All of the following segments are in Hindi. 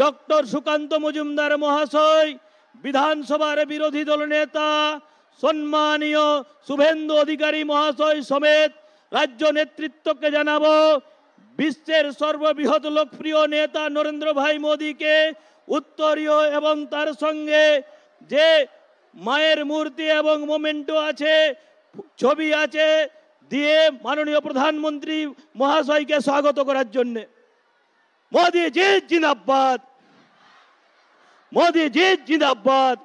ডক্টর সুকান্ত মজুমদার মহাশয়, বিধানসভার বিরোধী দল নেতা সম্মানীয় শুভেন্দু অধিকারী মহাশয় সমেত রাজ্য নেতৃত্বকে জানাবো বিশ্বের সর্ববৃহৎ লোকপ্রিয় নেতা নরেন্দ্র ভাই মোদীকে উত্তরীয় এবং তার সঙ্গে যে মায়ের মূর্তি এবং মোমেন্টো আছে, ছবি আছে দিয়ে মাননীয় প্রধানমন্ত্রী মহাশয়কে স্বাগত করার জন্য। मोदी जी जिंदाबाद, मोदी जी जिंदाबाद।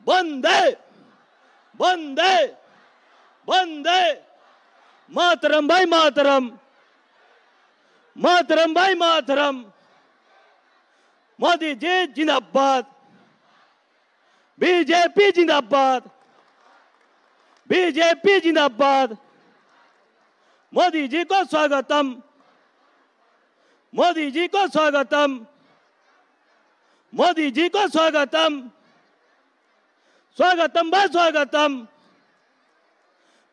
वंदे वंदे वंदे मातरम भाई मातरम, मातरम भाई मातरम। मोदी जी जिंदाबाद, बीजेपी जिंदाबाद, बीजेपी जिंदाबाद। मोदी जी को स्वागतम, मोदी जी को स्वागतम, मोदी जी को स्वागतम, स्वागतम भाई स्वागतम।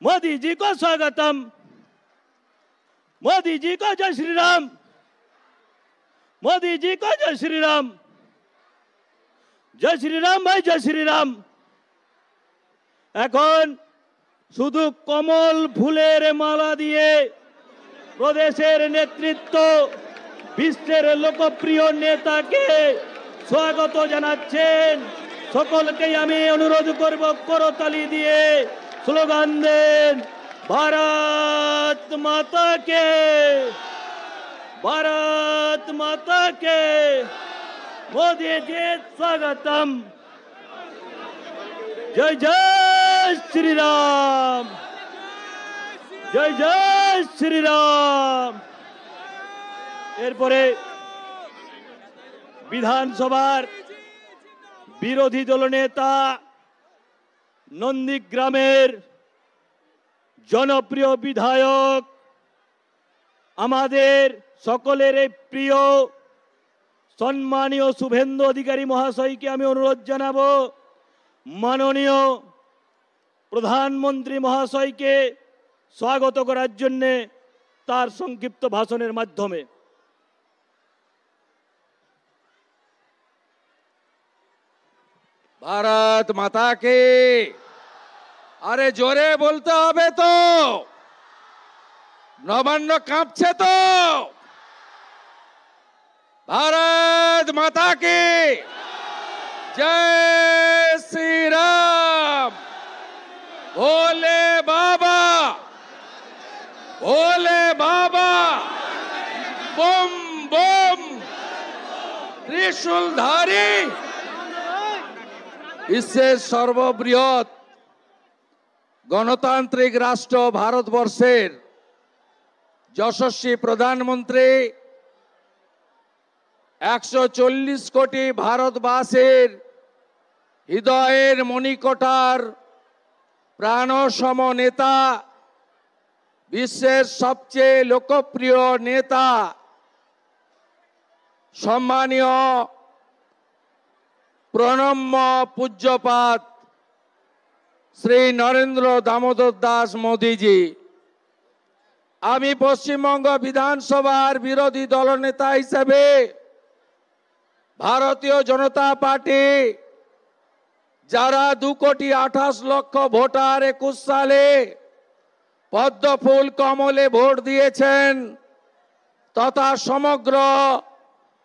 मोदी जी को स्वागतम, मोदी जी को जय श्री राम, मोदी जी को जय श्री राम, जय श्री राम भाई जय श्री राम। এখন শুধু কমল ফুলের মালা দিয়ে প্রদেশের নেতৃত্ব বিশ্বের লোকপ্রিয় নেতাকে স্বাগত জানাচ্ছেন। সকলকে আমি অনুরোধ করব করতালি দিয়ে স্লোগান দেন, ভারত মাতা কে, भारत माता के। मोदी जी स्वागतम, जय जय श्री राम, जय जय श्री राम। এরপরে বিধানসভার বিরোধী দলনেতা নন্দীগ্রামের জনপ্রিয় বিধায়ক আমাদের সকলের প্রিয় সম্মানীয় শুভেন্দু অধিকারী মহাশয়কে আমি অনুরোধ জানাবো মাননীয় প্রধানমন্ত্রী মহাশয়কে স্বাগত করার জন্য তার সংক্ষিপ্ত ভাষণের মাধ্যমে। भारत माता के। अरे जोरे बोलते হবে তো, নবান্ন কাঁপছে তো। भारत माता की जय श्री राम। भोले बाबा, भोले बाबा, बम बम त्रिशूलधारी। इससे सर्वबृहत गणतांत्रिक राष्ट्र भारतवर्षेर यशस्वी प्रधानमंत्री 140 कोटी भारतवासीर हृदयेर मणिकटार प्राणसम नेता, विश्वेर सबचेये लोकप्रिय नेता सम्मानीय प्रणम्य पूज्यपाद श्री नरेंद्र दामोदर दास मोदी जी। आमी पश्चिमबंग विधानसभार विरोधी दल नेता हिसेबे भारतीय जनता पार्टी যারা 2,28,00,000 ভোটার 21 সালে পদ্ম ফুল কমলে ভোট দিয়েছেন তথা সমগ্র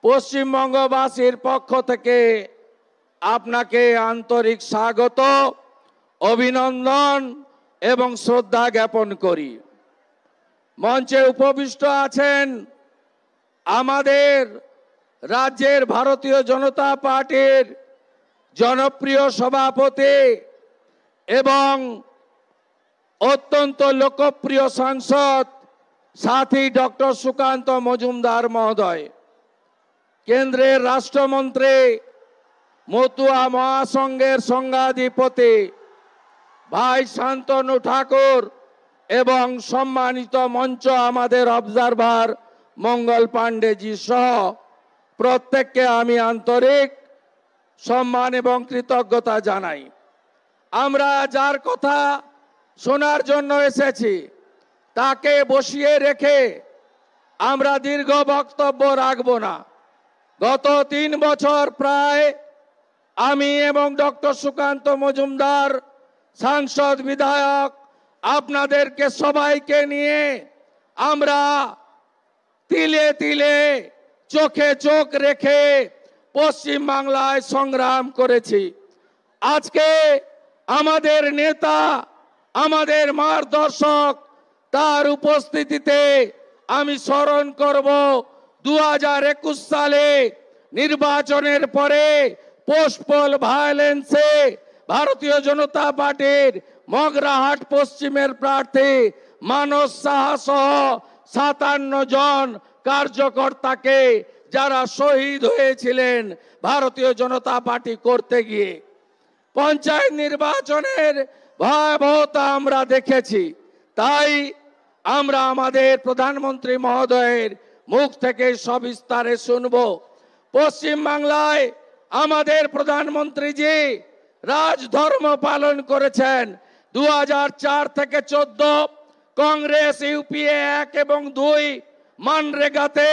পশ্চিমবঙ্গবাসীর পক্ষ থেকে আপনাকে আন্তরিক স্বাগত, অভিনন্দন এবং শ্রদ্ধা জ্ঞাপন করি। মঞ্চে উপবিষ্ট আছেন আমাদের রাজ্যের ভারতীয় জনতা পার্টির জনপ্রিয় সভাপতি এবং অত্যন্ত লোকপ্রিয় সাংসদ সাথী ডক্টর সুকান্ত মজুমদার মহোদয়, কেন্দ্রের রাষ্ট্রমন্ত্রী মতুয়া মহাসংঘের সংঘাধিপতি ভাই শান্তনু ঠাকুর এবং সম্মানিত মঞ্চ আমাদের অবজারভার মঙ্গল পাণ্ডেজি সহ প্রত্যেককে আমি আন্তরিক সম্মান এবং কৃতজ্ঞতা জানাই। আমরা যার কথা শোনার জন্য এসেছি তাকে বসিয়ে রেখে আমরা দীর্ঘ বক্তব্য রাখব না। গত 3 বছর প্রায় আমি এবং ডক্টর সুকান্ত মজুমদার সাংসদ বিধায়ক আপনাদেরকে সবাইকে নিয়ে আমরা তিলে তিলে চোখে চোখ রেখে পশ্চিম বাংলায় সংগ্রাম করেছি। আজকে আমাদের নেতা, আমাদের মার্গদর্শক, তার উপস্থিতিতে আমি স্মরণ করব 2021 সালে নির্বাচনের পরে পোস্টপোল ভায়োলেন্সে ভারতীয় জনতা পার্টির মগরাহাট পশ্চিমের প্রার্থী মানস সাহা সহ 57 জন কার্যকর্তাকে যারা শহীদ হয়েছিলেন ভারতীয় জনতা পার্টি করতে গিয়ে। পঞ্চায়েত নির্বাচনের ভয়াবহতা আমরা দেখেছি, তাই আমরা আমাদের প্রধানমন্ত্রী মহোদয়ের মুখ থেকে সবিস্তারে শুনব। পশ্চিম বাংলায় আমাদের প্রধানমন্ত্রীজি রাজধর্ম পালন করেছেন। 2004 থেকে 14 কংগ্রেস ইউপিএ 1 এবং 2 মানরেগাতে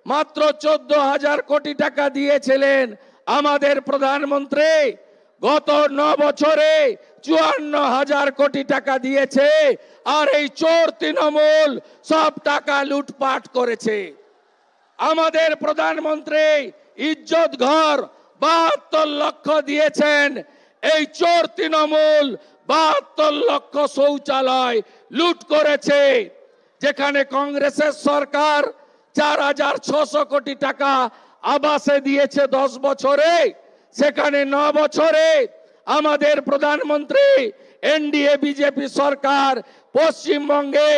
মাত্র 14,000 কোটি টাকা দিয়েছিলেন আমাদের প্রধানমন্ত্রী। গত 9 বছরে 54,000 কোটি টাকা দিয়েছে, আর এই চোর তৃণমূল সব টাকা লুটপাট করেছে। আমাদের প্রধানমন্ত্রী ইজ্জত ঘর 72 লক্ষ দিয়েছেন, এই চোর তৃণমূল 72 লক্ষ শৌচালয় লুট করেছে। যেখানে কংগ্রেসের সরকার 4,600 কোটি টাকা আবাসে দিয়েছে 10 বছরে, সেখানে 9 বছরে আমাদের প্রধানমন্ত্রী এনডিএ বিজেপি সরকার পশ্চিমবঙ্গে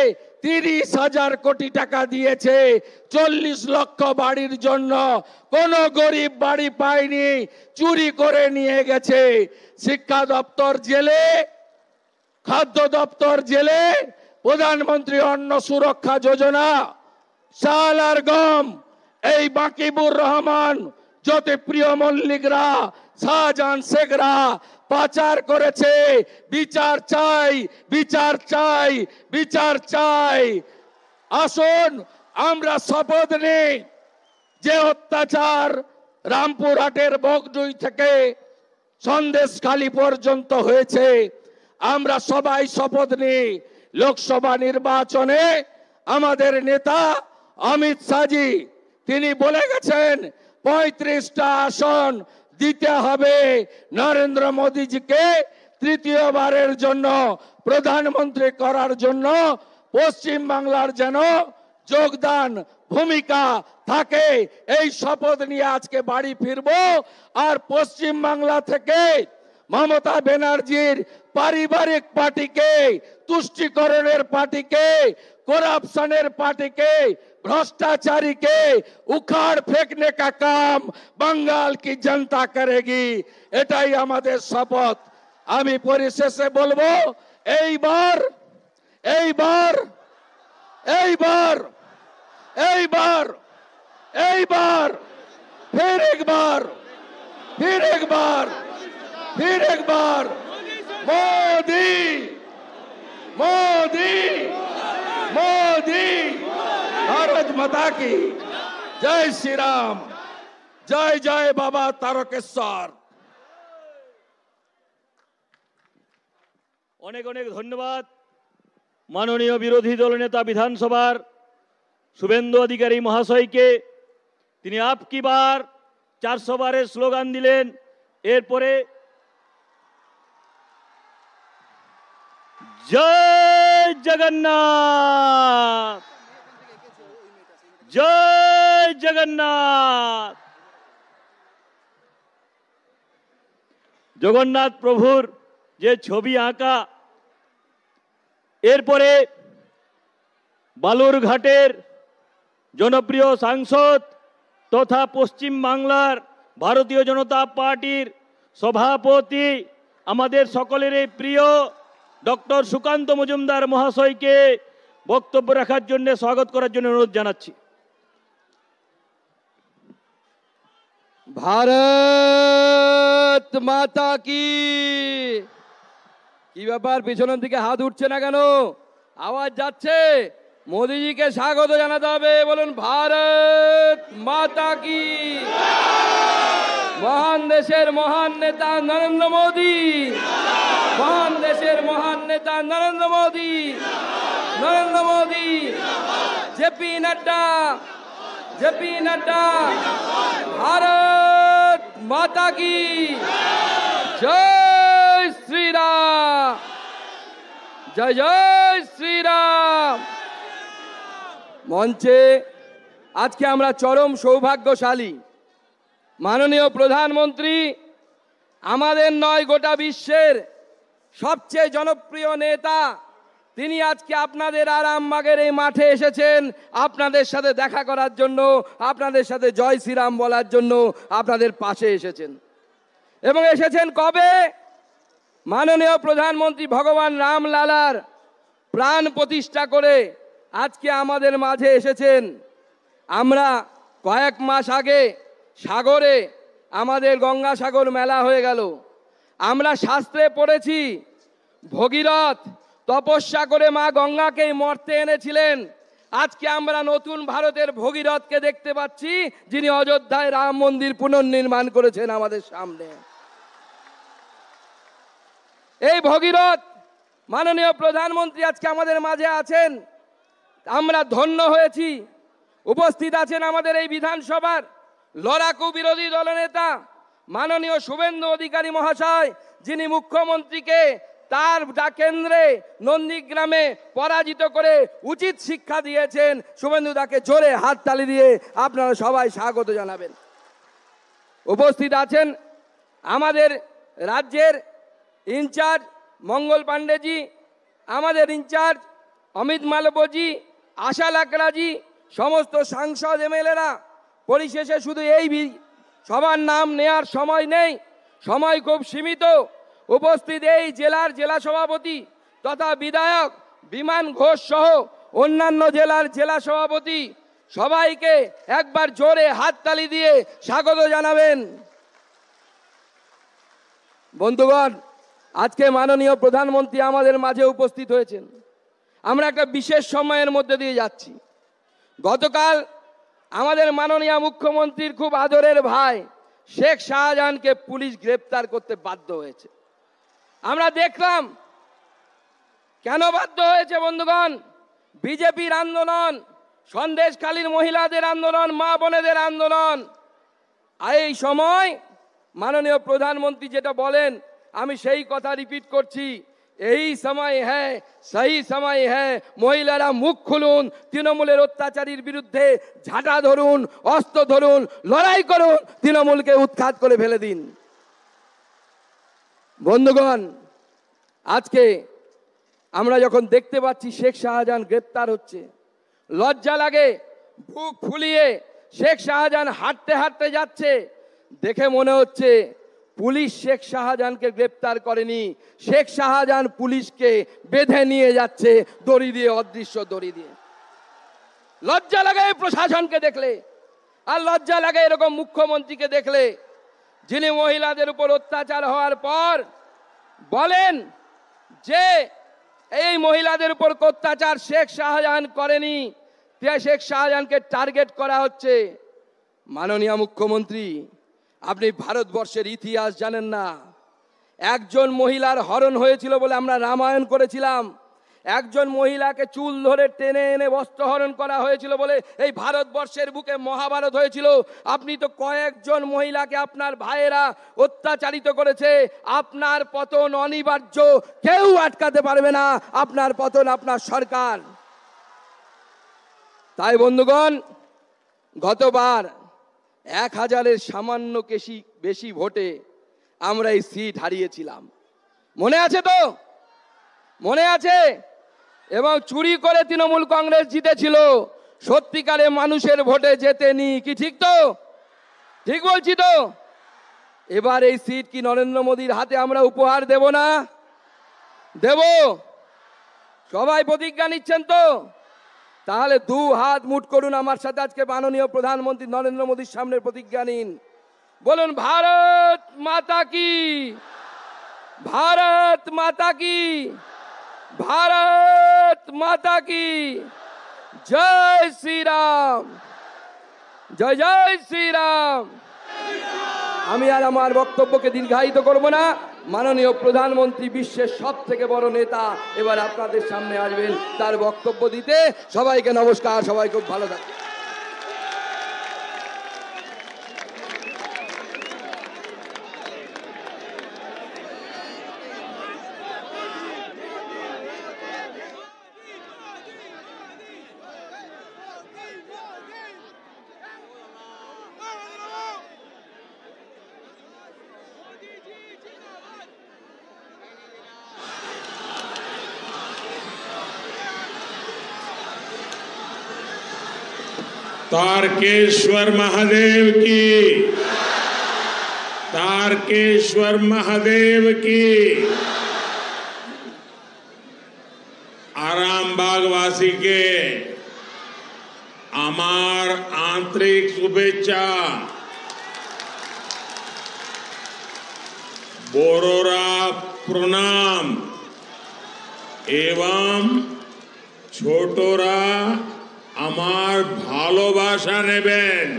30,000 কোটি টাকা দিয়েছে 40 লক্ষ বাড়ির জন্য। কোন গরিব বাড়ি পায়নি, চুরি করে নিয়ে গেছে। শিক্ষা দপ্তর জেলে, খাদ্য দপ্তর জেলে, প্রধানমন্ত্রী অন্ন সুরক্ষা যোজনা, চাল আর গম এই বাকিবুর রহমান, জ্যোতিপ্রিয় মল্লিকরা, শাহজাহান শেখরা পাচার করেছে। বিচার চাই, বিচার চাই, বিচার চাই। আসুন আমরা শপথ নিই যে অত্যাচার রামপুরহাটের বগডুই থেকে সন্দেশখালী পর্যন্ত হয়েছে, আমরা সবাই শপথ নিই লোকসভা নির্বাচনে আমাদের নেতা অমিত শাহজি তিনি বলে গেছেন 35টা আসন দিতে হবে নরেন্দ্র মোদীজিকে তৃতীয়বারের জন্য প্রধানমন্ত্রী করার জন্য। পশ্চিম বাংলার যেন যোগদান ভূমিকা থাকে, এই শপথ নিয়ে আজকে বাড়ি ফিরবো। আর পশ্চিম বাংলা থেকে মমতা ব্যানার্জির পারিবারিক পার্টিকে, তুষ্টিকরণের পার্টিকে, करप्शनर पार्टी के, भ्रष्टाचारी के उखाड़ फेंकने का काम बंगाल की जनता करेगी। एटाई आमादेर शपथ। आमी परिशेषे बोलबो এইবার এইবার এইবার এইবার এইবার फिर एक बार फिर एक बार फिर एक बार मोदी मोदी मोदी। भारत माता की जय श्री राम, जय जय बाबा तारकेश्वर। অনেক অনেক ধন্যবাদ মাননীয় বিরোধী দল নেতা বিধানসভার শুভেন্দু অধিকারী মহাশয়কে। তিনি আপকি বার 400 বারের স্লোগান দিলেন। এরপরে জয় জগন্নাথ, জয় জগন্নাথ। জগন্নাথ প্রভুর যে ছবি আঁকা, এরপরে বালুরঘাটের জনপ্রিয় সাংসদ তথা পশ্চিম বাংলার ভারতীয় জনতা পার্টির সভাপতি আমাদের সকলেরই প্রিয় ডক্টর সুকান্ত মজুমদার মহাশয়কে বক্তব্য রাখার জন্য স্বাগত করার জন্য অনুরোধ জানাচ্ছি। ভারত মাতা কি। কি ব্যাপার, পিছনের দিকে হাত উঠছে না কেন? আওয়াজ যাচ্ছে? मोदी जी के स्वागत জানাতে হবে। বলুন भारत माता की। মহান দেশের মহান নেতা নরেন্দ্র মোদি, মহান দেশের মহান নেতা নরেন্দ্র মোদি, নরেন্দ্র মোদি, জেপি নাড্ডা, জেপি নাড্ডা, भारत माता की जय श्री राम, जय जय श्री राम। মঞ্চে আজকে আমরা চরম সৌভাগ্যশালী, মাননীয় প্রধানমন্ত্রী আমাদের নয় গোটা বিশ্বের সবচেয়ে জনপ্রিয় নেতা, তিনি আজকে আপনাদের আরামবাগের এই মাঠে এসেছেন আপনাদের সাথে দেখা করার জন্য, আপনাদের সাথে জয় শ্রীরাম বলার জন্য, আপনাদের পাশে এসেছেন। এবং এসেছেন কবে? মাননীয় প্রধানমন্ত্রী ভগবান রামলালার প্রাণ প্রতিষ্ঠা করে আজকে আমাদের মাঝে এসেছেন। আমরা কয়েক মাস আগে সাগরে আমাদের গঙ্গাসাগর মেলা হয়ে গেল। আমরা শাস্ত্রে পড়েছি ভগীরথ তপস্যা করে মা গঙ্গাকেই মর্তে এনেছিলেন। আজকে আমরা নতুন ভারতের ভগীরথকে দেখতে পাচ্ছি, যিনি অযোধ্যায় রাম মন্দির পুনর্নির্মাণ করেছেন আমাদের সামনে। এই ভগীরথ মাননীয় প্রধানমন্ত্রী আজকে আমাদের মাঝে আছেন, আমরা ধন্য হয়েছি। উপস্থিত আছেন আমাদের এই বিধানসভার লড়াকু বিরোধী দলনেতা মাননীয় শুভেন্দু অধিকারী মহাশয়, যিনি মুখ্যমন্ত্রীকে তার কেন্দ্রে নন্দীগ্রামে পরাজিত করে উচিত শিক্ষা দিয়েছেন। শুভেন্দু দাকে জোরে হাততালি দিয়ে আপনারা সবাই স্বাগত জানাবেন। উপস্থিত আছেন আমাদের রাজ্যের ইনচার্জ মঙ্গল পাণ্ডেজি, আমাদের ইনচার্জ অমিত মালব্যজি, আশা লাকড়াজি, সমস্ত সাংসদ এমএলএরা। পরিশেষে শুধু এই সবার নাম নেয়ার সময় নেই, সময় খুব সীমিত। উপস্থিত এই জেলার জেলা সভাপতি তথা বিধায়ক বিমান ঘোষ সহ অন্যান্য জেলার জেলা সভাপতি, সবাইকে একবার জোরে হাততালি দিয়ে স্বাগত জানাবেন। বন্ধুগণ, আজকে মাননীয় প্রধানমন্ত্রী আমাদের মাঝে উপস্থিত হয়েছেন। আমরা একটা বিশেষ সময়ের মধ্যে দিয়ে যাচ্ছি। গতকাল আমাদের মাননীয় মুখ্যমন্ত্রীর খুব আদরের ভাই শেখ শাহজাহানকে পুলিশ গ্রেপ্তার করতে বাধ্য হয়েছে। আমরা দেখলাম কেন বাধ্য হয়েছে বন্ধুগণ। বিজেপির আন্দোলন, সন্দেশখালীর মহিলাদের আন্দোলন, মা বোনেদের আন্দোলন। আর এই সময় মাননীয় প্রধানমন্ত্রী যেটা বলেন, আমি সেই কথা রিপিট করছি, এই সময় হ্যাঁ, সেই সময় হ্যাঁ। মহিলারা মুখ খুলুন, তৃণমূলের অত্যাচারীর বিরুদ্ধে ঝাঁটা ধরুন, অস্ত্র ধরুন, লড়াই করুন, তৃণমূলকে উৎখাত করে ফেলে দিন। বন্ধুগণ, আজকে আমরা যখন দেখতে পাচ্ছি শেখ শাহজাহান গ্রেপ্তার হচ্ছে, লজ্জা লাগে। বুক ফুলিয়ে শেখ শাহজাহান হাঁটতে হাঁটতে যাচ্ছে, দেখে মনে হচ্ছে পুলিশ শেখ শাহজাহানকে গ্রেপ্তার করেনি, শেখ শাহজাহান পুলিশকে বেঁধে নিয়ে যাচ্ছে দড়ি দিয়ে, অদৃশ্য দড়ি দিয়ে। লজ্জা লাগে প্রশাসনকে দেখলে, আর লজ্জা লাগে এরকম মুখ্যমন্ত্রীকে দেখলে, যিনি মহিলাদের উপর অত্যাচার হওয়ার পর বলেন যে এই মহিলাদের উপর অত্যাচার শেখ শাহজাহান করেনি, শেখ শাহজাহানকে টার্গেট করা হচ্ছে। মাননীয় মুখ্যমন্ত্রী, আপনি ভারতবর্ষের ইতিহাস জানেন না। একজন মহিলার হরণ হয়েছিল বলে আমরা রামায়ণ করেছিলাম, একজন মহিলাকে চুল ধরে টেনে এনে বস্ত্রহরণ করা হয়েছিল বলে এই ভারতবর্ষের বুকে মহাভারত হয়েছিল। আপনি তো কয়েকজন মহিলাকে আপনার ভাইয়েরা অত্যাচারিত করেছে। আপনার পতন অনিবার্য, কেউ আটকাতে পারবে না আপনার পতন, আপনার সরকার। তাই বন্ধুগণ, গতবার 1000-এর সামান্য বেশি ভোটে আমরা এই সিট হারিয়েছিলাম, মনে আছে তো? মনে আছে? এবং চুরি করে তৃণমূল কংগ্রেস জিতেছিল, সত্যিকারে মানুষের ভোটে জেতেনি। কি ঠিক তো? ঠিক বলছি তো? এবার এই সিট কি নরেন্দ্র মোদীর হাতে আমরা উপহার দেব না? দেব? সবাই প্রতিজ্ঞা নিচ্ছেন তো? তাহলে 2 হাত মুঠ করুন আমার সাথে, আজকে মাননীয় প্রধানমন্ত্রী নরেন্দ্র মোদীর সামনে প্রতিজ্ঞা নিন। বলুন ভারত মাতা কি, ভারত মাতা কি, ভারত মাতা কি। জয় শ্রীরাম, জয় জয় শ্রীরাম। আমি আর আমার বক্তব্যকে দীর্ঘায়িত করব না। মাননীয় প্রধানমন্ত্রী, বিশ্বের সব থেকে বড় নেতা, এবার আপনাদের সামনে আসবেন তার বক্তব্য দিতে। সবাইকে নমস্কার, সবাই খুব ভালো থাকবেন। तारकेश्वर महादेव की, तारकेश्वर महादेव की। आरामबागवासी के अमार आंतरिक शुभेच्छा। बोरोरा प्रणाम एवं छोटोरा আমার ভালোবাসা নেবেন।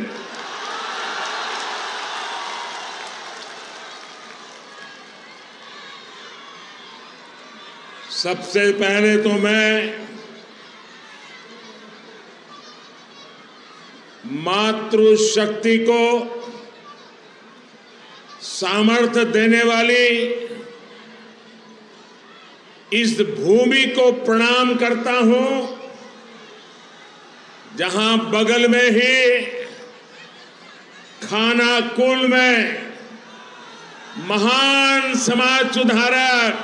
सबसे पहले तो मैं मातृशक्ति को सामर्थ्य देने वाली इस भूमि को प्रणाम करता हूं, जहां बगल में ही खानाकुल में महान समाज सुधारक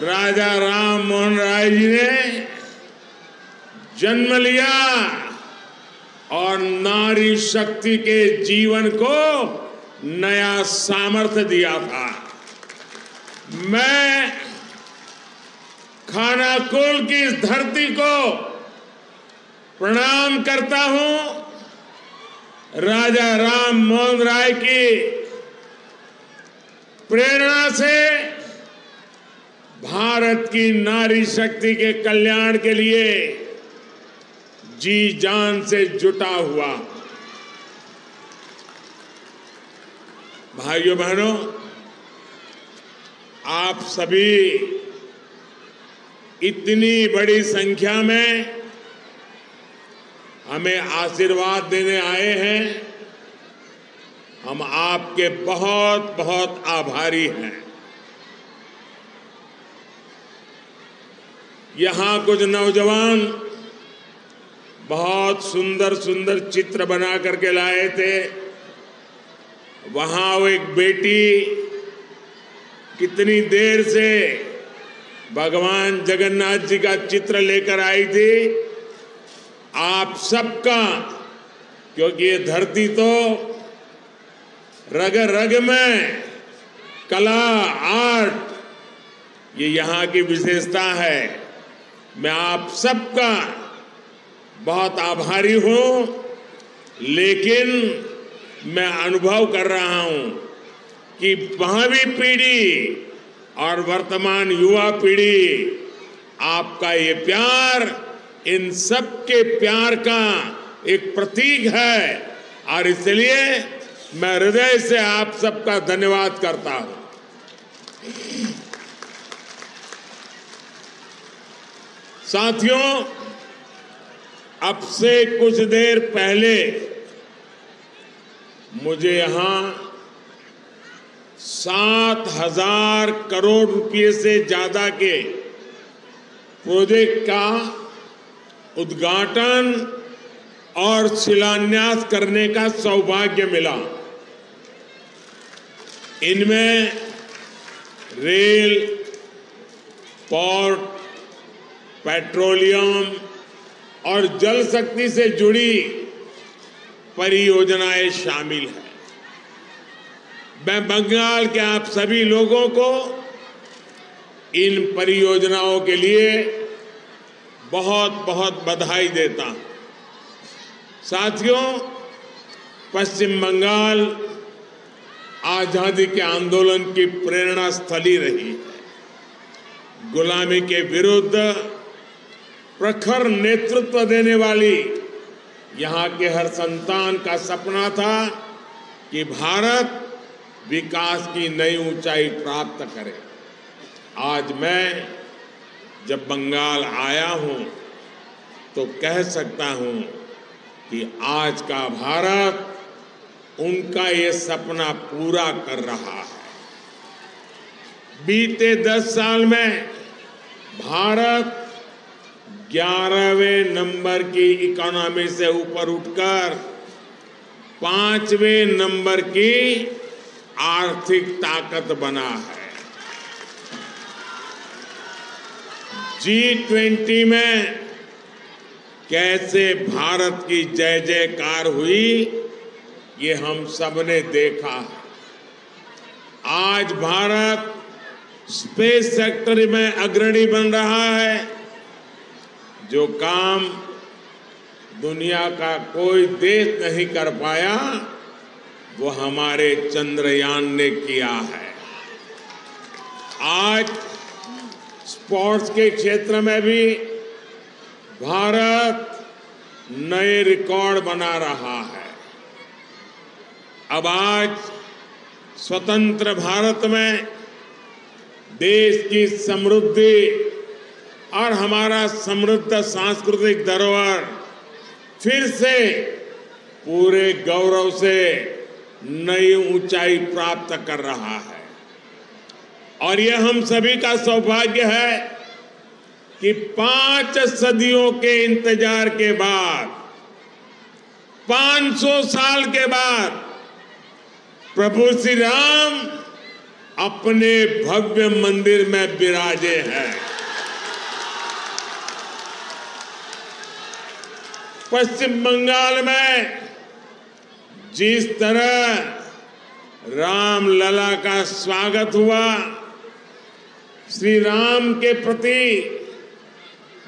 राजा राम मोहन राय जी ने जन्म लिया और नारी शक्ति के जीवन को नया सामर्थ्य दिया था। मैं खानाकुल की इस धरती को प्रणाम करता हूं। राजा राम मोहन राय की प्रेरणा से भारत की नारी शक्ति के कल्याण के लिए जी जान से जुटा हुआ। भाइयों बहनों, आप सभी इतनी बड़ी संख्या में हमें आशीर्वाद देने आए हैं, हम आपके बहुत बहुत आभारी हैं। यहां कुछ नौजवान बहुत सुंदर सुंदर चित्र बना करके लाए थे। वहां वो एक बेटी कितनी देर से भगवान जगन्नाथ जी का चित्र लेकर आई थी। आप सबका, क्योंकि ये धरती तो रग रग में कला, आर्ट, ये यहाँ की विशेषता है। मैं आप सबका बहुत आभारी हूं, लेकिन मैं अनुभव कर रहा हूं कि भावी पीढ़ी और वर्तमान युवा पीढ़ी आपका ये प्यार इन सब के प्यार का एक प्रतीक है, और इसलिए मैं हृदय से आप सबका धन्यवाद करता हूं। साथियों, अब से कुछ देर पहले मुझे यहां 7,000 करोड़ रुपए से ज्यादा के प्रोजेक्ट का उद्घाटन और शिलान्यास करने का सौभाग्य मिला। इनमें रेल, पोर्ट, पेट्रोलियम और जल शक्ति से जुड़ी परियोजनाएं शामिल हैं। मैं बंगाल के आप सभी लोगों को इन परियोजनाओं के लिए बहुत बहुत बधाई देता हूं। साथियों, पश्चिम बंगाल आजादी के आंदोलन की प्रेरणा स्थली रही है। गुलामी के विरुद्ध प्रखर नेतृत्व देने वाली यहाँ के हर संतान का सपना था कि भारत विकास की नई ऊंचाई प्राप्त करे। आज मैं जब बंगाल आया हूं तो कह सकता हूं कि आज का भारत उनका ये सपना पूरा कर रहा है। बीते 10 साल में भारत 11वें नंबर की इकोनॉमी से ऊपर उठकर 5वें नंबर की आर्थिक ताकत बना है। G20 में कैसे भारत की जय जयकार हुई ये हम सबने देखा। आज भारत स्पेस सेक्टर में अग्रणी बन रहा है। जो काम दुनिया का कोई देश नहीं कर पाया वो हमारे चंद्रयान ने किया है। आज स्पोर्ट्स के क्षेत्र में भी भारत नए रिकॉर्ड बना रहा है। अब आज स्वतंत्र भारत में देश की समृद्धि और हमारा समृद्ध सांस्कृतिक धरोहर फिर से पूरे गौरव से नई ऊंचाई प्राप्त कर रहा है। और यह हम सभी का सौभाग्य है कि 5 सदियों के इंतजार के बाद 500 साल के बाद प्रभु श्री राम अपने भव्य मंदिर में विराजे हैं। पश्चिम बंगाल में जिस तरह रामलला का स्वागत हुआ, श्री राम के प्रति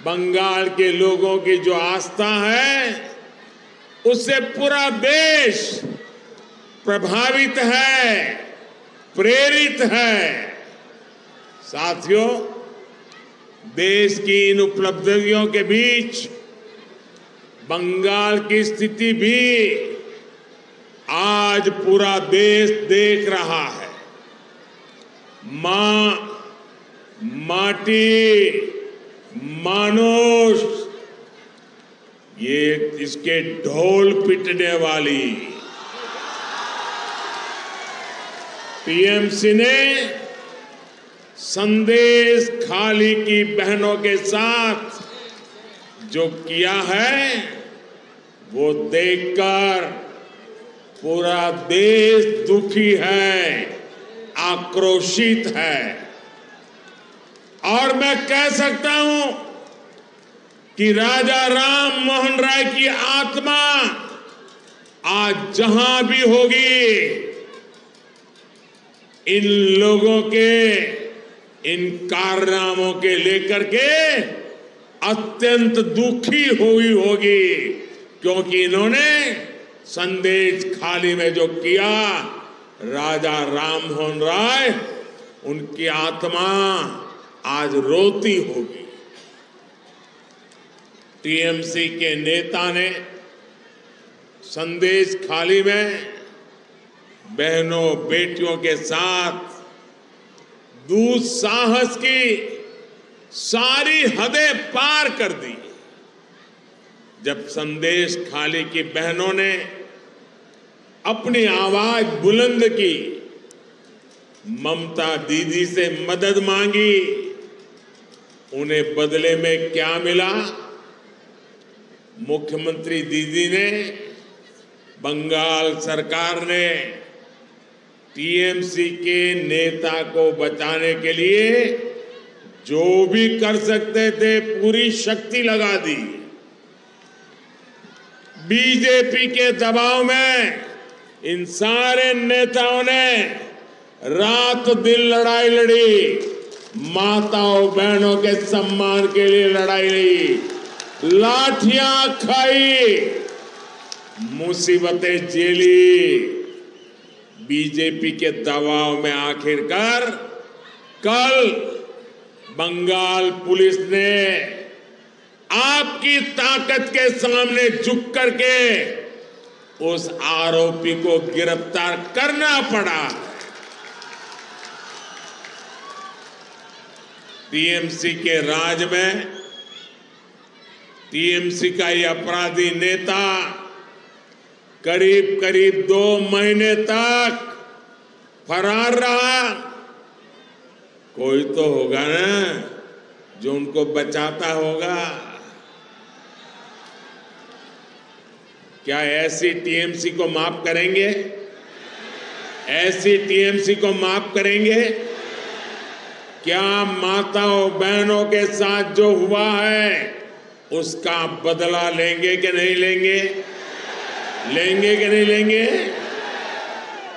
बंगाल के लोगों की जो आस्था है उससे पूरा देश प्रभावित है, प्रेरित है। साथियों, देश की इन उपलब्धियों के बीच बंगाल की स्थिति भी आज पूरा देश देख रहा है। मां, माटी, मानुष, ये इसके ढोल पिटने वाली टीएमसी ने संदेश खाली की बहनों के साथ जो किया है वो देखकर पूरा देश दुखी है, आक्रोशित है। और मैं कह सकता हूं कि राजा राम मोहन राय की आत्मा आज जहां भी होगी, इन लोगों के इन कारनामों के लेकर के अत्यंत दुखी हुई होगी, क्योंकि इन्होंने संदेश खाली में जो किया, राजा राम मोहन राय, उनकी आत्मा आज रोती होगी। टीएमसी के नेता ने संदेश खाली में बहनों बेटियों के साथ दुस्साहस की सारी हदें पार कर दी। जब संदेश खाली की बहनों ने अपनी आवाज बुलंद की, ममता दीदी से मदद मांगी, उन्हें बदले में क्या मिला? मुख्यमंत्री दीदी ने, बंगाल सरकार ने टीएमसी के नेता को बचाने के लिए जो भी कर सकते थे पूरी शक्ति लगा दी। बीजेपी के दबाव में इन सारे नेताओं ने रात दिन लड़ाई लड़ी, माताओं बहनों के सम्मान के लिए लड़ाई लड़ी, लाठियां खाई, मुसीबतें झेली। बीजेपी के दबाव में आखिरकार कल बंगाल पुलिस ने आपकी ताकत के सामने झुक करके उस आरोपी को गिरफ्तार करना पड़ा। टीएमसी के राज में टीएमसी का ये अपराधी नेता करीब करीब 2 महीने तक फरार रहा। कोई तो होगा ना जो उनको बचाता होगा। क्या ऐसी टीएमसी को माफ करेंगे? ऐसी टीएमसी को माफ करेंगे? क्या माताओं बहनों के साथ जो हुआ है उसका बदला लेंगे कि नहीं लेंगे? लेंगे कि नहीं लेंगे?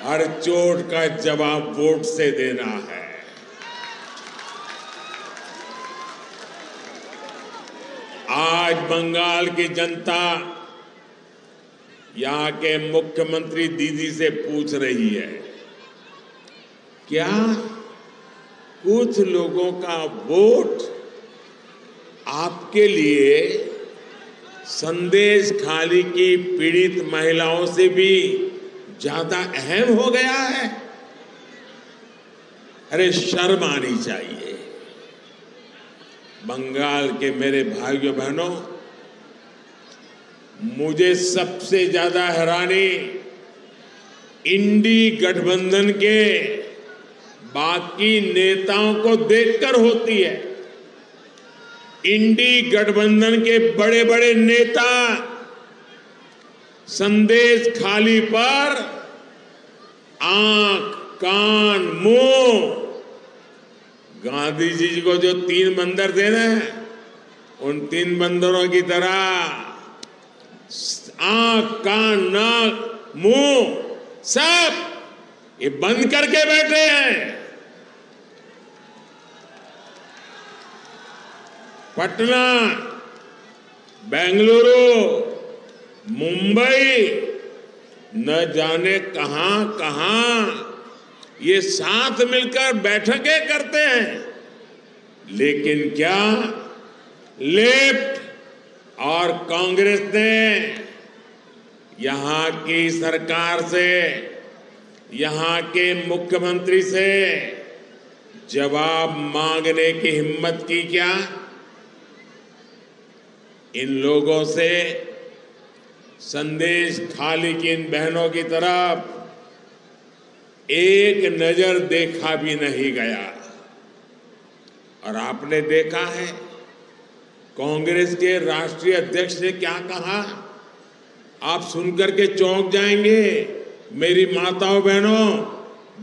हर चोट का जवाब वोट से देना है। आज बंगाल की जनता यहां के मुख्यमंत्री दीदी से पूछ रही है, क्या कुछ लोगों का वोट आपके लिए संदेश खाली की पीड़ित महिलाओं से भी ज्यादा अहम हो गया है? अरे शर्म आनी चाहिए। बंगाल के मेरे भाइयों बहनों, मुझे सबसे ज्यादा हैरानी इंडी गठबंधन के बाकी नेताओं को देखकर होती है। इंडी गठबंधन के बड़े बड़े नेता संदेश खाली पर आंख, कान, मुंह, गांधी जी को जो 3 बंदर थे ना, उन 3 बंदरों की तरह आंख, कान, नाक, मुंह सब ये बंद करके बैठे हैं। पटना, बेंगलुरु, मुंबई, न जाने कहां कहां ये साथ मिलकर बैठकें करते हैं, लेकिन क्या लेफ्ट और कांग्रेस ने यहां की सरकार से, यहां के मुख्यमंत्री से जवाब मांगने की हिम्मत की क्या? इन लोगों से संदेश खाली की इन बहनों की तरफ एक नजर देखा भी नहीं गया। और आपने देखा है कांग्रेस के राष्ट्रीय अध्यक्ष ने क्या कहा? आप सुनकर के चौंक जाएंगे। मेरी माताओं बहनों,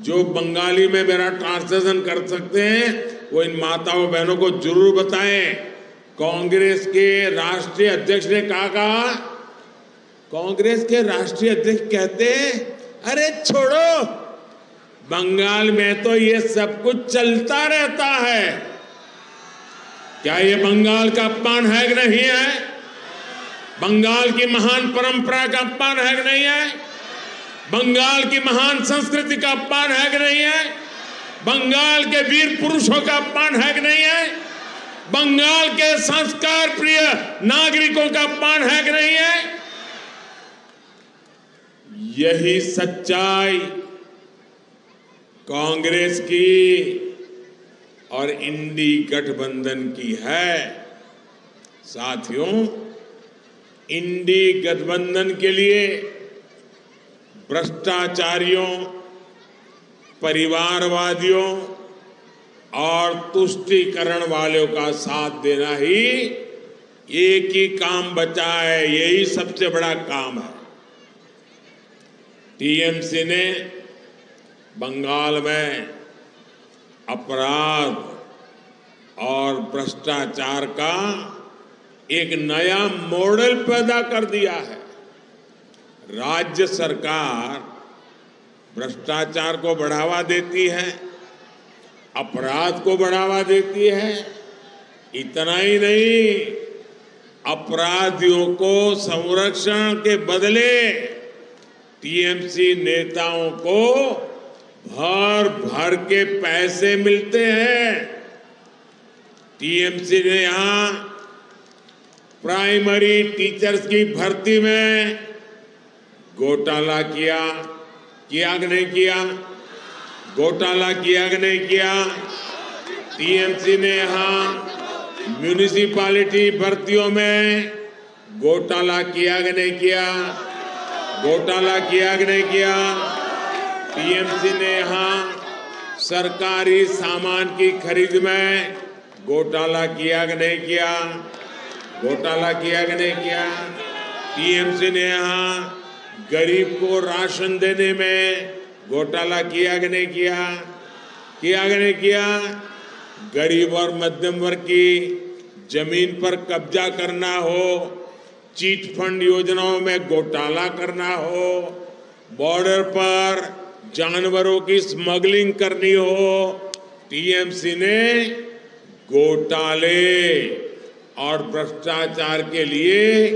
जो बंगाली में मेरा ट्रांसलेशन कर सकते हैं वो इन माताओं बहनों को जरूर बताएं। कांग्रेस के राष्ट्रीय अध्यक्ष ने कहा, कांग्रेस के राष्ट्रीय अध्यक्ष कहते हैं, अरे छोड़ो, बंगाल में तो ये सब कुछ चलता रहता है। क्या ये बंगाल का अपमान है कि नहीं है? बंगाल की महान परंपरा का अपमान है कि नहीं है? बंगाल की महान संस्कृति का अपमान है कि नहीं है? बंगाल के वीर पुरुषों का अपमान है कि नहीं है? बंगाल के संस्कार प्रिय नागरिकों का अपमान है कि नहीं है? यही सच्चाई कांग्रेस की और इंडी गठबंधन की है। साथियों, इंडी गठबंधन के लिए भ्रष्टाचारियों, परिवारवादियों और तुष्टीकरण वालों का साथ देना ही एक ही काम बचा है। यही सबसे बड़ा काम है। टीएमसी ने बंगाल में अपराध और भ्रष्टाचार का एक नया मॉडल पैदा कर दिया है। राज्य सरकार भ्रष्टाचार को बढ़ावा देती है, अपराध को बढ़ावा देती है। इतना ही नहीं, अपराधियों को संरक्षण के बदले टीएमसी नेताओं को भर भर के पैसे मिलते हैं। टीएमसी ने यहां प्राइमरी टीचर्स की भर्ती में घोटाला किया कि नहीं किया? घोटाला किया कि नहीं किया? टीएमसी ने यहां म्यूनिसिपैलिटी भर्तियों में घोटाला किया कि नहीं किया? घोटाला किया कि नहीं किया? टीएमसी ने यहां सरकारी सामान की खरीद में घोटाला किया कि नहीं किया? घोटाला किया कि नहीं किया? टीएमसी ने यहां गरीब को राशन देने में घोटाला किया कि नहीं किया? किया कि नहीं किया? गरीब और मध्यम वर्ग की जमीन पर कब्जा करना हो, चीट फंड योजनाओं में घोटाला करना हो, बॉर्डर पर जानवरों की स्मगलिंग करनी हो, टीएमसी ने घोटाले और भ्रष्टाचार के लिए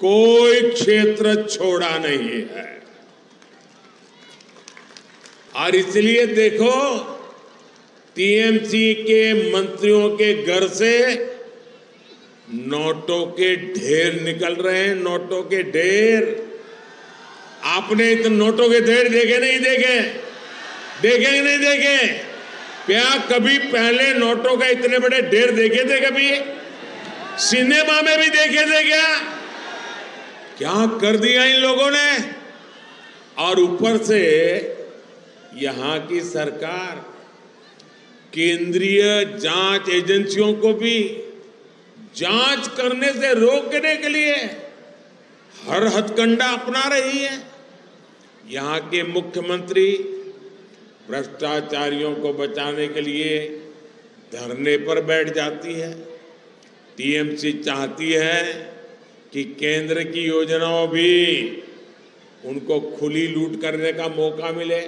कोई क्षेत्र छोड़ा नहीं है। और इसलिए देखो, टीएमसी के मंत्रियों के घर से नोटों के ढेर निकल रहे हैं, नोटों के ढेर। आपने इतने नोटों के ढेर देखे नहीं देखे? देखे कि नहीं देखे? क्या कभी पहले नोटों का इतने बड़े ढेर देखे थे? कभी सिनेमा में भी देखे थे क्या? क्या कर दिया इन लोगों ने। और ऊपर से यहां की सरकार केंद्रीय जांच एजेंसियों को भी जांच करने से रोकने के लिए हर हथकंडा अपना रही है। यहां के मुख्यमंत्री भ्रष्टाचारियों को बचाने के लिए धरने पर बैठ जाती है। टीएमसी चाहती है कि केंद्र की योजनाओं भी उनको खुली लूट करने का मौका मिले।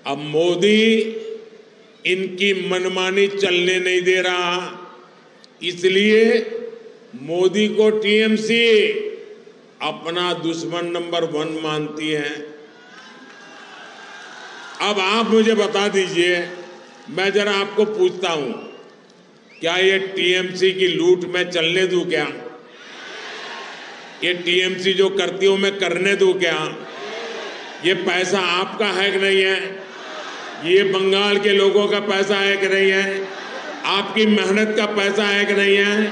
अब मोदी इनकी मनमानी चलने नहीं दे रहा, इसलिए मोदी को टीएमसी अपना दुश्मन नंबर 1 मानती है। अब आप मुझे बता दीजिए, मैं जरा आपको पूछता हूं, क्या ये टीएमसी की लूट मैं चलने दूं क्या? ये टीएमसी जो करती हूं मैं करने दूं क्या? ये पैसा आपका है कि नहीं है? ये बंगाल के लोगों का पैसा है कि नहीं है? आपकी मेहनत का पैसा है कि नहीं है?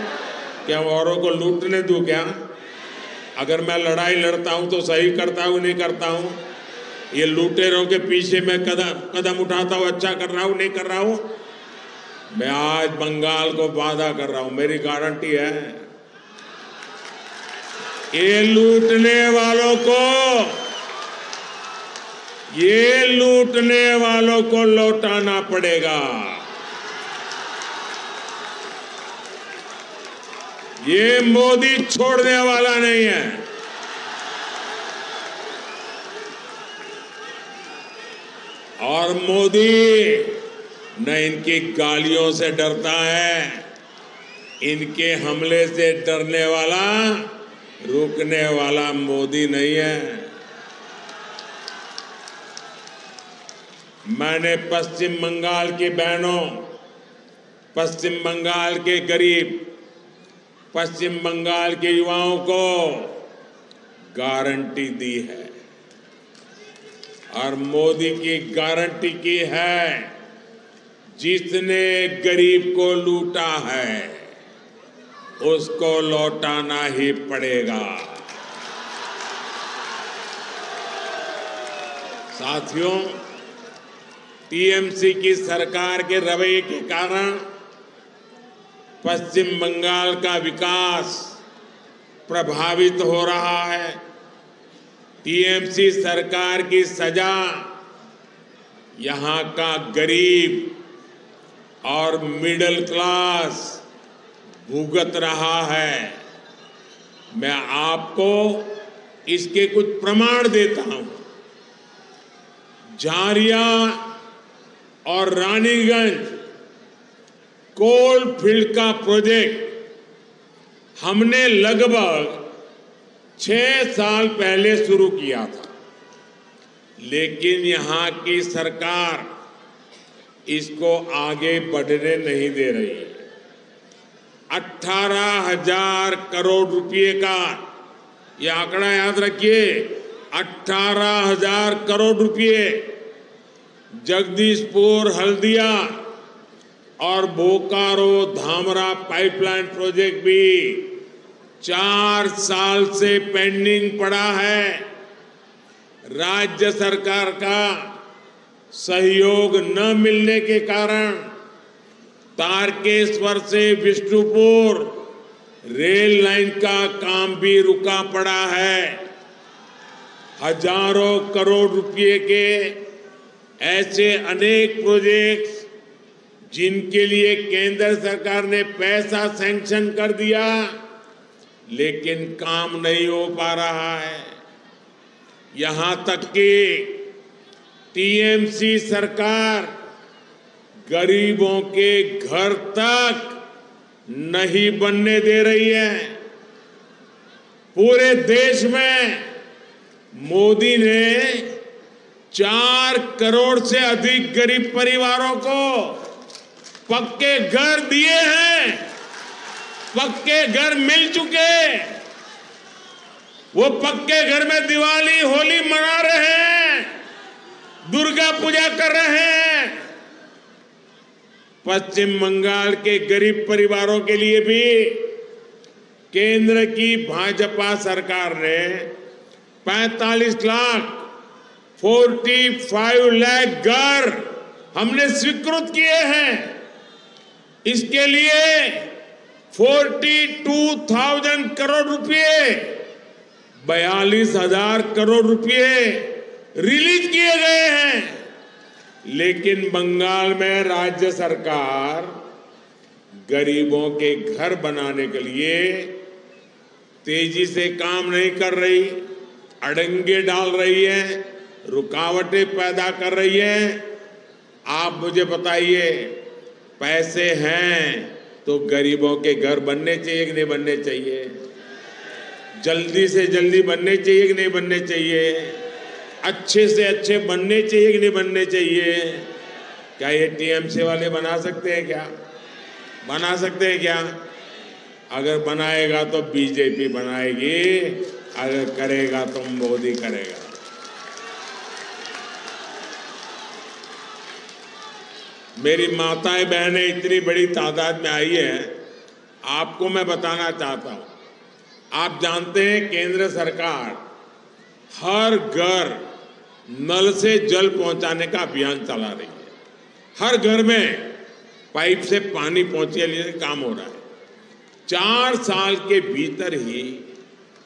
क्या औरों को लूटने दूं क्या? अगर मैं लड़ाई लड़ता हूं तो सही करता हूं नहीं करता हूं? ये लुटेरों के पीछे मैं कदम उठाता हूं, अच्छा कर रहा हूं नहीं कर रहा हूं? मैं आज बंगाल को वादा कर रहा हूं, मेरी गारंटी है, ये लूटने वालों को लौटाना पड़ेगा। ये मोदी छोड़ने वाला नहीं है। और मोदी न इनकी गालियों से डरता है, इनके हमले से डरने वाला, रुकने वाला मोदी नहीं है। मैंने पश्चिम बंगाल की बहनों, पश्चिम बंगाल के गरीब, पश्चिम बंगाल के युवाओं को गारंटी दी है और मोदी की गारंटी की है, जिसने गरीब को लूटा है उसको लौटाना ही पड़ेगा। साथियों, टीएमसी की सरकार के रवैये के कारण पश्चिम बंगाल का विकास प्रभावित हो रहा है। टीएमसी सरकार की सजा यहां का गरीब और मिडिल क्लास भुगत रहा है। मैं आपको इसके कुछ प्रमाण देता हूं। झारिया और रानीगंज कोल फील्ड का प्रोजेक्ट हमने लगभग 6 साल पहले शुरू किया था, लेकिन यहां की सरकार इसको आगे बढ़ने नहीं दे रही है। 18,000 करोड़ रुपए का, ये आंकड़ा याद रखिए, 18,000 करोड़ रुपए जगदीशपुर हल्दिया और बोकारो धामरा पाइपलाइन प्रोजेक्ट भी 4 साल से पेंडिंग पड़ा है। राज्य सरकार का सहयोग न मिलने के कारण तारकेश्वर से विष्णुपुर रेल लाइन का काम भी रुका पड़ा है। हजारों करोड़ रुपए के ऐसे अनेक प्रोजेक्ट्स जिनके लिए केंद्र सरकार ने पैसा सैंक्शन कर दिया, लेकिन काम नहीं हो पा रहा है। यहां तक कि टीएमसी सरकार गरीबों के घर तक नहीं बनने दे रही है। पूरे देश में मोदी ने 4 करोड़ से अधिक गरीब परिवारों को पक्के घर दिए हैं, पक्के घर मिल चुके। वो पक्के घर में दिवाली होली मना रहे हैं, दुर्गा पूजा कर रहे हैं। पश्चिम बंगाल के गरीब परिवारों के लिए भी केंद्र की भाजपा सरकार ने 45 लाख 45 लाख घर हमने स्वीकृत किए हैं। इसके लिए 42,000 करोड़ रुपए, 42,000 करोड़ रुपए रिलीज किए गए हैं। लेकिन बंगाल में राज्य सरकार गरीबों के घर बनाने के लिए तेजी से काम नहीं कर रही, अड़ंगे डाल रही है, रुकावटें पैदा कर रही है। आप मुझे बताइए, पैसे हैं तो गरीबों के घर बनने चाहिए कि नहीं बनने चाहिए? जल्दी से जल्दी बनने चाहिए कि नहीं बनने चाहिए? अच्छे से अच्छे बनने चाहिए कि नहीं बनने चाहिए? क्या ये टीएमसी वाले बना सकते हैं क्या? बना सकते हैं क्या? अगर बनाएगा तो बीजेपी बनाएगी, अगर करेगा तो मोदी करेगा। मेरी माताएं बहनें इतनी बड़ी तादाद में आई हैं, आपको मैं बताना चाहता हूं। आप जानते हैं केंद्र सरकार हर घर नल से जल पहुंचाने का अभियान चला रही है। हर घर में पाइप से पानी पहुंचाने का काम हो रहा है। 4 साल के भीतर ही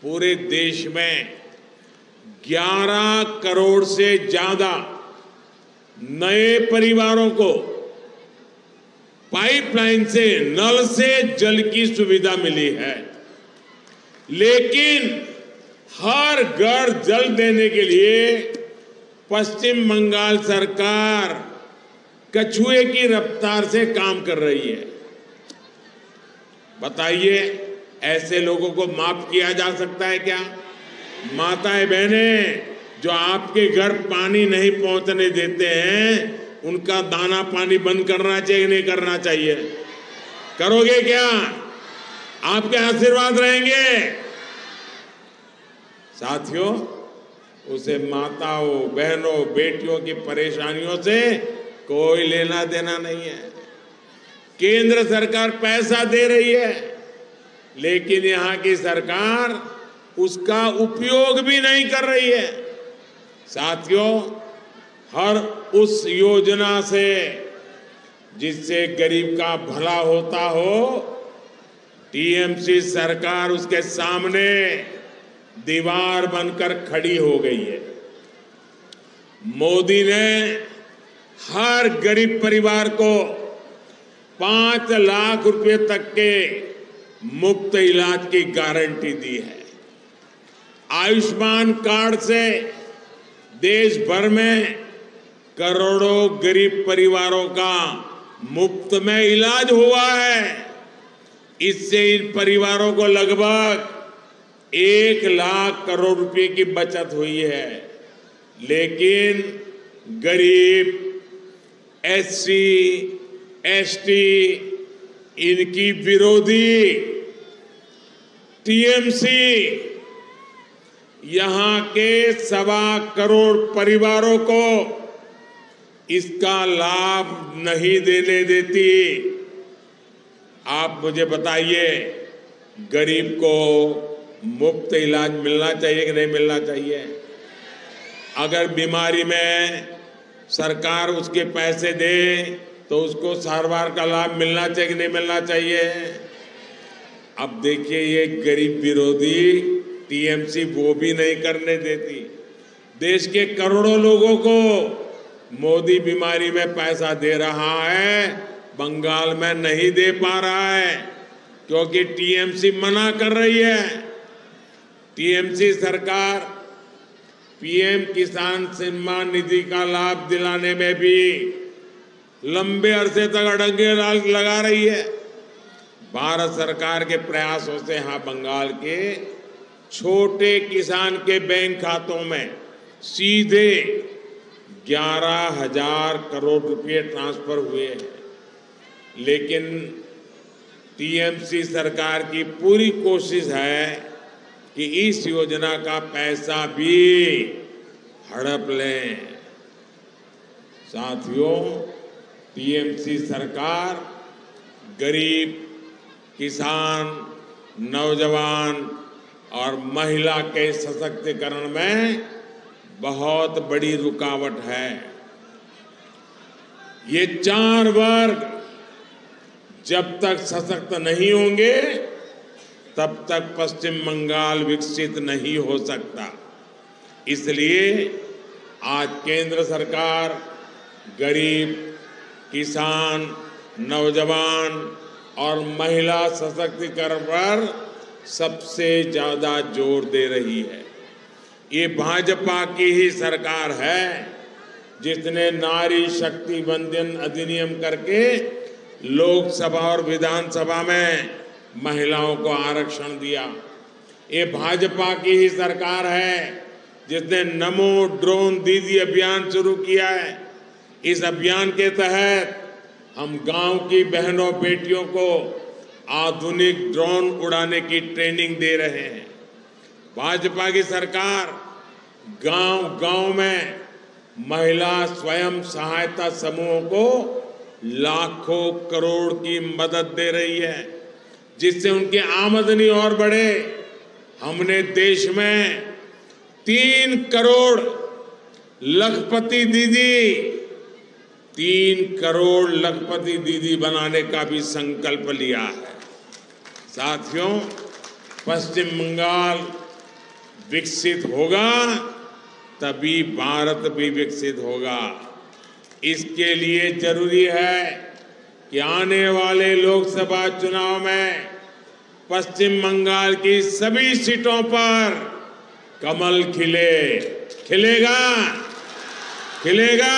पूरे देश में 11 करोड़ से ज्यादा नए परिवारों को पाइपलाइन से, नल से जल की सुविधा मिली है। लेकिन हर घर जल देने के लिए पश्चिम बंगाल सरकार कछुए की रफ्तार से काम कर रही है। बताइए, ऐसे लोगों को माफ किया जा सकता है क्या? माताएं बहनें जो आपके घर पानी नहीं पहुंचने देते हैं, उनका दाना पानी बंद करना चाहिए नहीं करना चाहिए? करोगे क्या? आपके आशीर्वाद रहेंगे। साथियों, उसे माताओं, बहनों, बेटियों की परेशानियों से कोई लेना देना नहीं है। केंद्र सरकार पैसा दे रही है, लेकिन यहां की सरकार उसका उपयोग भी नहीं कर रही है। साथियों, हर उस योजना से जिससे गरीब का भला होता हो, टीएमसी सरकार उसके सामने दीवार बनकर खड़ी हो गई है। मोदी ने हर गरीब परिवार को 5 लाख रुपए तक के मुफ्त इलाज की गारंटी दी है। आयुष्मान कार्ड से देश भर में करोड़ों गरीब परिवारों का मुफ्त में इलाज हुआ है। इससे इन परिवारों को लगभग 1 लाख करोड़ रुपए की बचत हुई है। लेकिन गरीब, एससी, एसटी, इनकी विरोधी टीएमसी यहां के 1.25 करोड़ परिवारों को इसका लाभ नहीं देने देती। आप मुझे बताइए, गरीब को मुफ्त इलाज मिलना चाहिए कि नहीं मिलना चाहिए? अगर बीमारी में सरकार उसके पैसे दे तो उसको सारवार का लाभ मिलना चाहिए कि नहीं मिलना चाहिए? अब देखिए, ये गरीब विरोधी टीएमसी वो भी नहीं करने देती। देश के करोड़ों लोगों को मोदी बीमारी में पैसा दे रहा है, बंगाल में नहीं दे पा रहा है क्योंकि टीएमसी मना कर रही है। टीएमसी सरकार पीएम किसान सम्मान निधि का लाभ दिलाने में भी लंबे अरसे तक अड़ंगे लगा रही है। भारत सरकार के प्रयासों से यहां बंगाल के छोटे किसान के बैंक खातों में सीधे 11,000 करोड़ रुपए ट्रांसफर हुए हैं। लेकिन टीएमसी सरकार की पूरी कोशिश है कि इस योजना का पैसा भी हड़प लें। साथियों, टीएमसी सरकार गरीब, किसान, नौजवान और महिला के सशक्तिकरण में बहुत बड़ी रुकावट है। ये 4 वर्ग जब तक सशक्त नहीं होंगे तब तक पश्चिम बंगाल विकसित नहीं हो सकता। इसलिए आज केंद्र सरकार गरीब, किसान, नौजवान और महिला सशक्तिकरण पर सबसे ज्यादा जोर दे रही है। ये भाजपा की ही सरकार है जिसने नारी शक्ति वंदन अधिनियम करके लोकसभा और विधानसभा में महिलाओं को आरक्षण दिया। ये भाजपा की ही सरकार है जिसने नमो ड्रोन दीदी अभियान शुरू किया है। इस अभियान के तहत हम गांव की बहनों बेटियों को आधुनिक ड्रोन उड़ाने की ट्रेनिंग दे रहे हैं। भाजपा की सरकार गांव-गांव में महिला स्वयं सहायता समूहों को लाखों करोड़ की मदद दे रही है जिससे उनकी आमदनी और बढ़े। हमने देश में 3 करोड़ लखपति दीदी 3 करोड़ लखपति दीदी बनाने का भी संकल्प लिया है। साथियों, पश्चिम बंगाल विकसित होगा तभी भारत भी विकसित होगा। इसके लिए जरूरी है कि आने वाले लोकसभा चुनाव में पश्चिम बंगाल की सभी सीटों पर कमल खिले। खिलेगा? खिलेगा?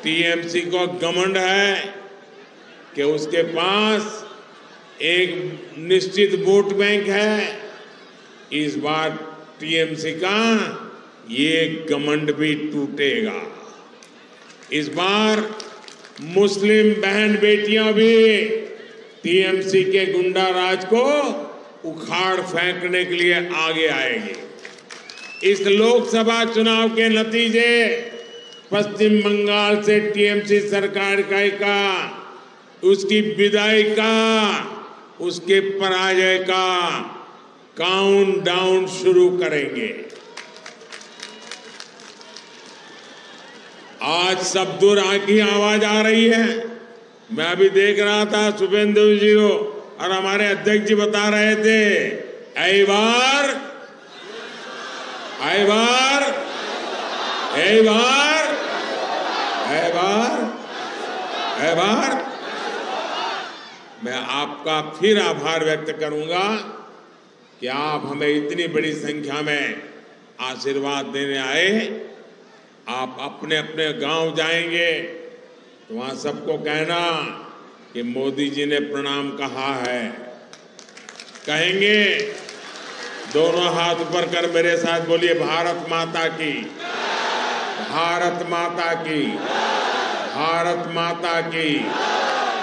टीएमसी को घमंड है कि उसके पास एक निश्चित वोट बैंक है। इस बार टीएमसी का ये घमंड भी टूटेगा। इस बार मुस्लिम बहन बेटियां भी टीएमसी के गुंडा राज को उखाड़ फेंकने के लिए आगे आएगी। इस लोकसभा चुनाव के नतीजे पश्चिम बंगाल से टीएमसी सरकार का उसकी विदाई का, उसके पराजय का काउंटडाउन शुरू करेंगे। आज सब दूर की आवाज आ रही है। मैं अभी देख रहा था शुभेंदु जी को और हमारे अध्यक्ष जी बता रहे थे, ऐ बार, ऐ बार, ऐ बार, ऐ बार, ऐ बार। मैं आपका फिर आभार व्यक्त करूंगा कि आप हमें इतनी बड़ी संख्या में आशीर्वाद देने आए। आप अपने अपने गांव जाएंगे तो वहां सबको कहना कि मोदी जी ने प्रणाम कहा है। कहेंगे? दोनों हाथ ऊपर कर मेरे साथ बोलिए, भारत माता की, भारत माता की, भारत माता की,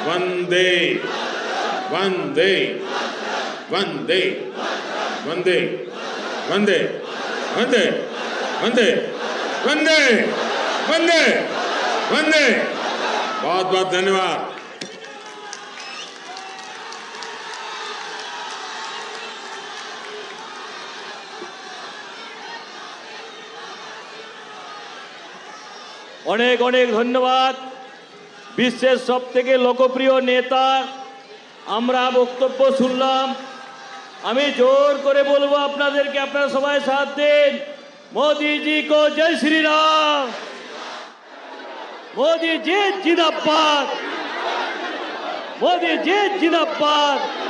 वंदे वंदे वंदे वंदे वंदे वंदे वंदे वंदे वंदे वंदे। बहुत बहुत धन्यवाद। অনেক অনেক ধন্যবাদ। বিশ্বের সবথেকে লোকপ্রিয় নেতা আমরা বক্তব্য শুনলাম। আমি জোর করে বলবো আপনাদেরকে, আপনারা সবাই সাথ দিন। मोदी जी को जय श्री राम। मोदी जी जिंदाबाद। मोदी जी जिंदाबाद।